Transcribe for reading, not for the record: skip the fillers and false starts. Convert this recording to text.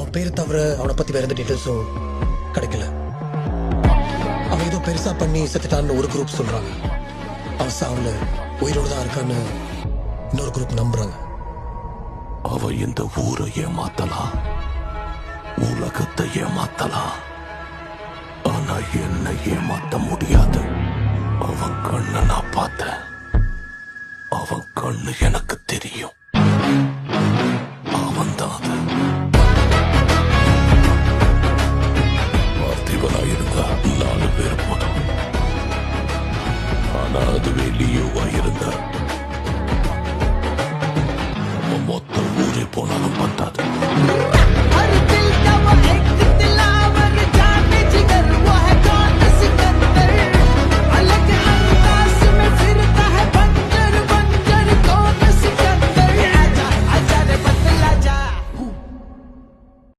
அவன் பேரை தவிர அவனை பத்தி வேற எந்த டீட்டெயில்ஸும் கிடைக்கல. அவன் ஏதோ பெருசா பண்ணி செத்துட்டான்னு ஒரு குரூப் சொல்றாங்க. அவன் சாவுல உயிரோடு தான் இருக்கான்னு இன்னொரு குரூப் நம்புறாங்க. அவ இந்த ஊரை ஏமாத்தலாம், உலகத்தை ஏமாத்தலாம், ஆனா என்ன ஏமாத்த முடியாது. அவன் கண்ணை நான் பார்த்தேன், அவன் கண்ணு எனக்கு தெரியும். அவன் தான் அது.